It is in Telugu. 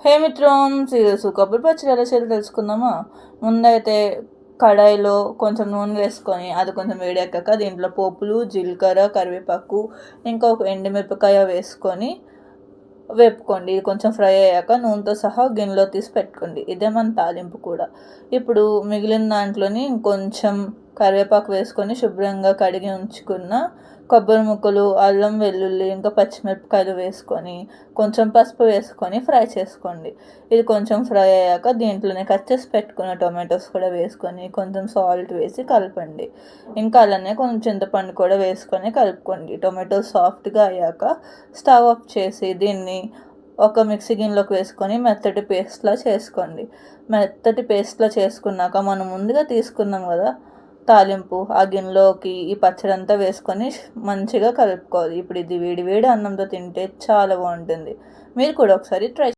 హే మిత్రం, సీరియల్స్ కొబ్బరి పచ్చడి ఎలా చేయాలో తెలుసుకుందామా? ముందైతే కడాయిలో కొంచెం నూనె వేసుకొని అది కొంచెం వేడెక్కాక దీంట్లో పోపులు, జీలకర్ర, కరివేపాకు, ఇంకా ఒక ఎండుమిరపకాయ వేసుకొని వేపుకోండి. ఇది కొంచెం ఫ్రై అయ్యాక నూనెతో సహా గిన్నెలో తీసి పెట్టుకోండి. ఇదే మన తాలింపు కూడా. ఇప్పుడు మిగిలిన దాంట్లోని ఇంకొంచెం కరివేపాకు వేసుకొని శుభ్రంగా కడిగి ఉంచుకున్న కొబ్బరి ముక్కలు, అల్లం వెల్లుల్లి, ఇంకా పచ్చిమిరపకాయలు వేసుకొని కొంచెం పసుపు వేసుకొని ఫ్రై చేసుకోండి. ఇది కొంచెం ఫ్రై అయ్యాక దీంట్లోనే కట్ చేసి పెట్టుకున్న టొమాటోస్ కూడా వేసుకొని కొంచెం సాల్ట్ వేసి కలపండి. ఇంకా అలానే కొంచెం చింతపండు కూడా వేసుకొని కలుపుకోండి. టొమాటో సాఫ్ట్గా అయ్యాక స్టవ్ ఆఫ్ చేసి దీన్ని ఒక మిక్సీ గిన్నెలోకి వేసుకొని మెత్తటి పేస్ట్లా చేసుకోండి. మెత్తటి పేస్ట్లా చేసుకున్నాక మనం ముందుగా తీసుకున్నాం కదా తాలింపు, ఆ గిన్నెలోకి ఈ పచ్చడి అంతా వేసుకొని మంచిగా కలుపుకోవాలి. ఇప్పుడు ఇది వేడి వేడి అన్నంతో తింటే చాలా బాగుంటుంది. మీరు కూడా ఒకసారి ట్రై